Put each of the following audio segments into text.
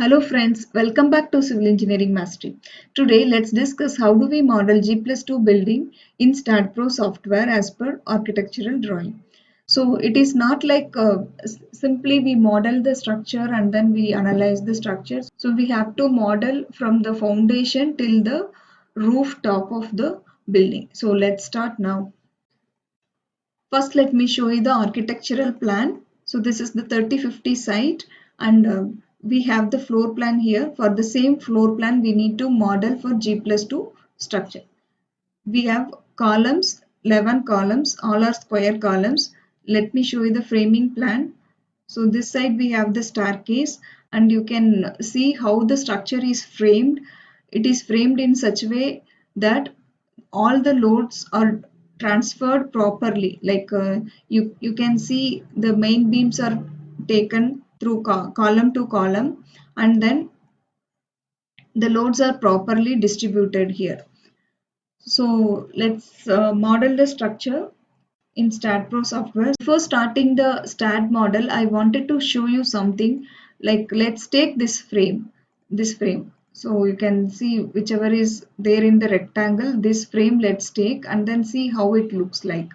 Hello friends, welcome back to Civil Engineering Mastery. Today let's discuss how do we model G+2 building in StatPro software as per architectural drawing. So it is not like simply we model the structure and then we analyze the structure. So we have to model from the foundation till the rooftop of the building. So let's start now. First, let me show you the architectural plan. So this is the 3050 site and we have the floor plan here. For the same floor plan, we need to model for G+2 structure. We have columns, 11 columns, all are square columns. Let me show you the framing plan. So this side we have the staircase and you can see how the structure is framed. It is framed in such a way that all the loads are transferred properly. Like you can see the main beams are taken through column to column and then the loads are properly distributed here. So let's model the structure in StatPro software. Before starting the Stat model, I wanted to show you something. Like let's take this frame. So you can see whichever is there in the rectangle, this frame let's take and then see how it looks like.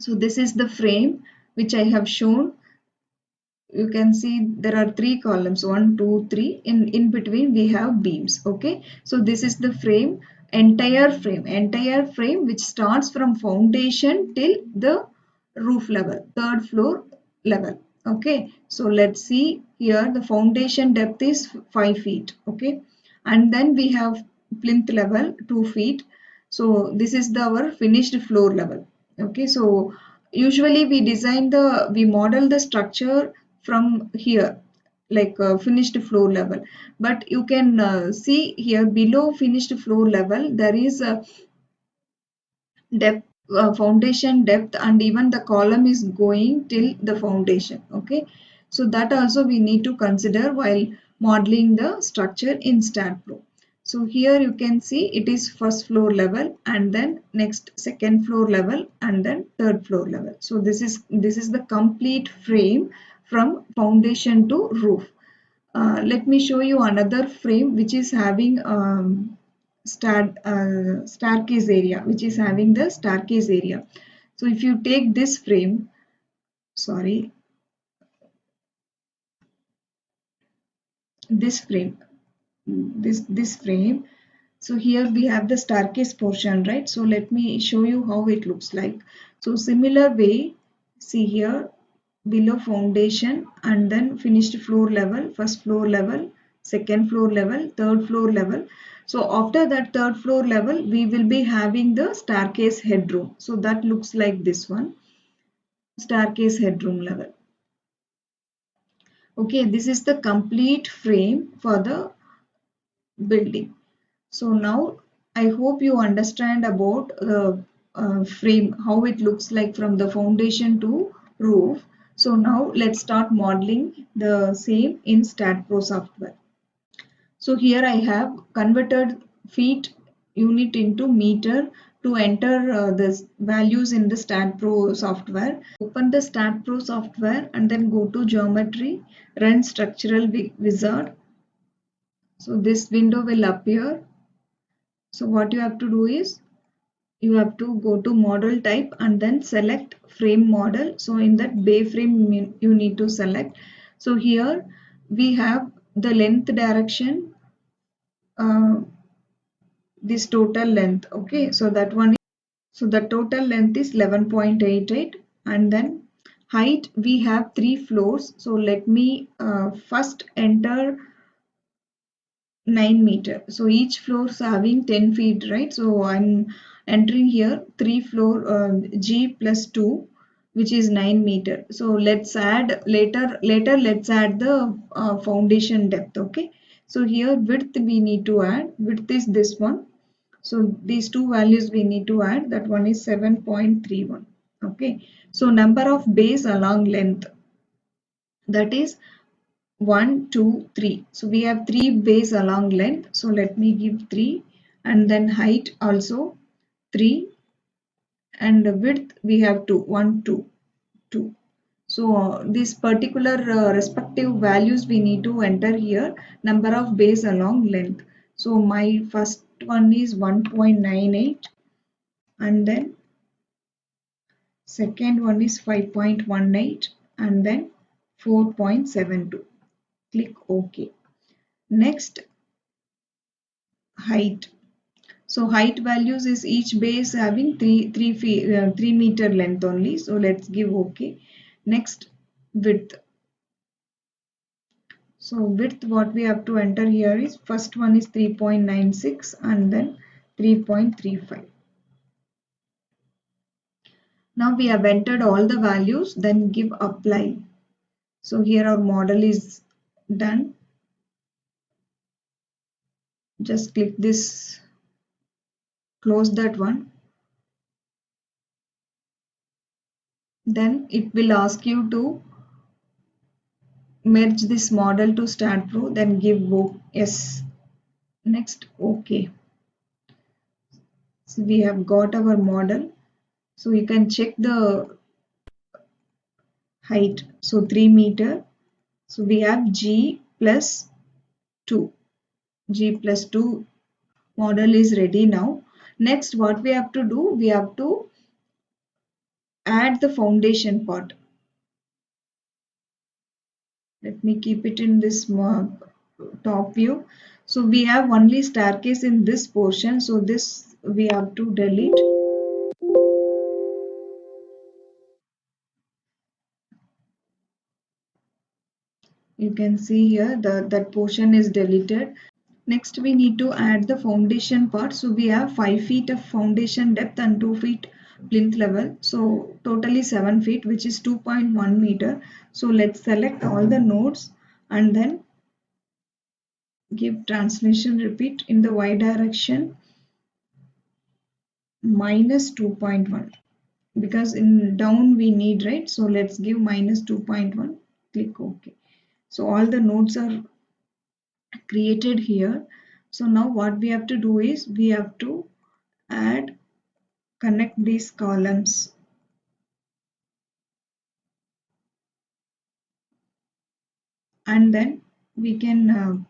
So this is the frame which I have shown. You can see there are three columns, 1 2 3. In between we have beams. Okay, so this is the frame, entire frame which starts from foundation till the roof level, third floor level. Okay, so let's see here the foundation depth is 5 feet. Okay, and then we have plinth level 2 feet. So this is our finished floor level. Okay, so usually we model the structure from here, like finished floor level, but you can see here below finished floor level there is a depth, foundation depth, and even the column is going till the foundation. Okay, so that also we need to consider while modeling the structure in StatPro. So here you can see it is first floor level and then next second floor level and then third floor level. So this is the complete frame from foundation to roof. Let me show you another frame which is having staircase area, which is having the staircase area. So if you take this frame, sorry, this frame, this frame. So here we have the staircase portion, right? So let me show you how it looks like. So similar way, see here below foundation and then finished floor level, first floor level, second floor level, third floor level. So after that third floor level, we will be having the staircase headroom. So that looks like this one, staircase headroom level. Okay, this is the complete frame for the building. So now I hope you understand about the frame, how it looks like from the foundation to roof. So now let's start modeling the same in StatPro software. So here I have converted feet unit into meter to enter the values in the StatPro software. Open the StatPro software and then go to geometry, run structural wizard. So this window will appear. So what you have to do is you have to go to model type and then select frame model. So in that bay frame you need to select. So here we have the length direction, uh, this total length. Okay, so that one is, so the total length is 11.88 and then height we have 3 floors. So let me first enter 9 meter. So each floor is having 10 feet, right? So I'm entering here 3 floor G plus 2, which is 9 meter. So let's add later let's add the foundation depth. Okay, so here width we need to add, width is this one. So these two values we need to add, that one is 7.31. Okay, so number of bays along length, that is 1 2 3. So we have 3 bays along length. So let me give 3, and then height also 3, and width we have 2 1 2 2. So these particular respective values we need to enter here, number of bays along length. So my first one is 1.98, and then second one is 5.18, and then 4.72. Click OK. Next, height. So height values is each base having 3 meter length only. So let's give OK. Next, width. So width, what we have to enter here is, first one is 3.96 and then 3.35. Now we have entered all the values, then give apply. So here our model is done. Just click this, close that one. Then it will ask you to merge this model to StatPro, then give yes. Next, OK. So we have got our model. So you can check the height. So 3 meter. So we have G plus 2. G plus 2 model is ready now. Next, what we have to do, we have to add the foundation part. Let me keep it in this top view. So we have only staircase in this portion. So this we have to delete. You can see here that portion is deleted. Next, we need to add the foundation part. So we have 5 feet of foundation depth and 2 feet plinth level. So totally 7 feet, which is 2.1 meter. So let's select all the nodes and then give translation repeat in the y direction minus 2.1, because in down we need, right? So let's give minus 2.1. Click OK. So all the nodes are created here. So now what we have to do is, we have to connect these columns, and then we can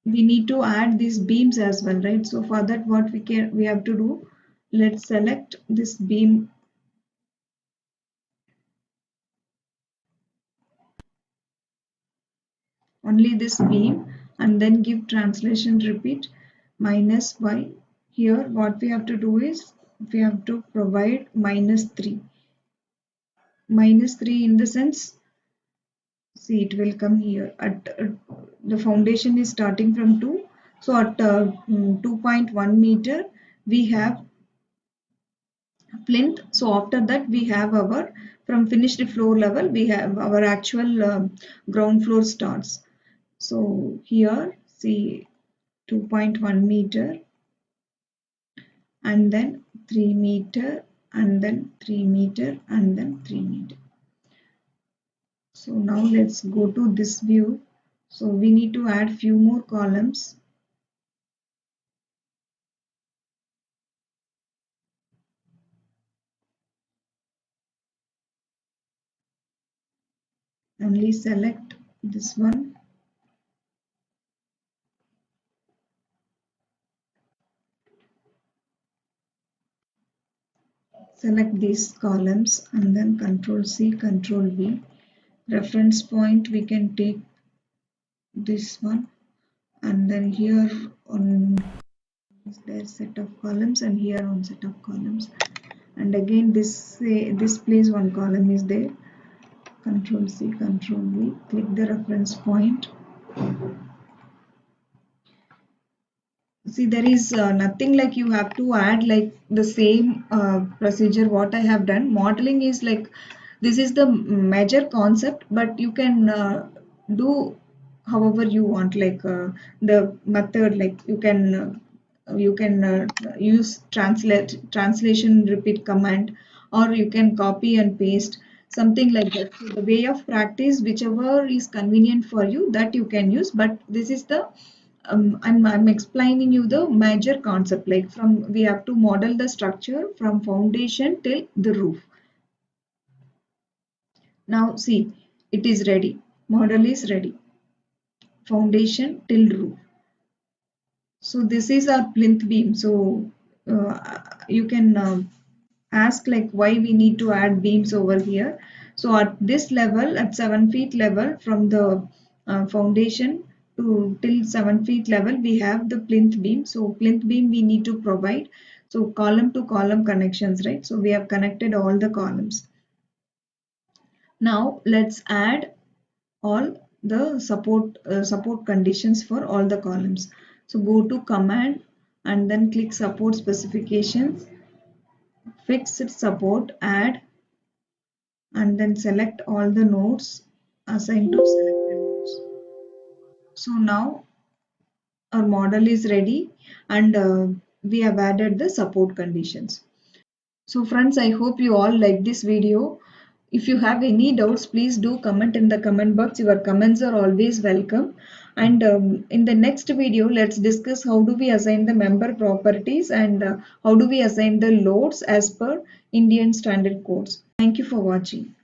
we need to add these beams as well, right? So for that, what we have to do, let's select this beam, only this beam, and then give translation repeat minus y. Here what we have to do is, we have to provide -3. -3 in the sense, see, it will come here at the foundation is starting from 2. So at 2.1 meter we have plinth. So after that we have our, from finished floor level, we have our actual ground floor starts. So here see, 2.1 meter and then 3 meter and then 3 meter and then 3 meter. So now let's go to this view. So we need to add few more columns. Only select this one. Select these columns and then Control C, Control V. Reference point, we can take this one, and then here on there set of columns, and here on set of columns, and again this place one column is there. Control C, Control V, click the reference point. See, there is nothing like you have to add like the same procedure what I have done. Modeling is like, this is the major concept, but you can do however you want, like the method, like you can use translation repeat command, or you can copy and paste, something like that. So the way of practice, whichever is convenient for you, that you can use, but this is the I'm explaining you the major concept, like from we have to model the structure from foundation till the roof. Now see, it is ready. Model is ready. Foundation till roof. So this is our plinth beam. So you can ask like why we need to add beams over here. So at this level, at 7 feet level, from the foundation to till 7 feet level, we have the plinth beam. So plinth beam we need to provide. So column to column connections, right? So we have connected all the columns. Now let's add all the support conditions for all the columns. So go to command and then click support specifications, fixed support, add, and then select all the nodes, assign to selected nodes. So now our model is ready, and we have added the support conditions. So friends, I hope you all like this video. If you have any doubts, please do comment in the comment box. Your comments are always welcome. And in the next video, let's discuss how do we assign the member properties, and how do we assign the loads as per Indian standard codes. Thank you for watching.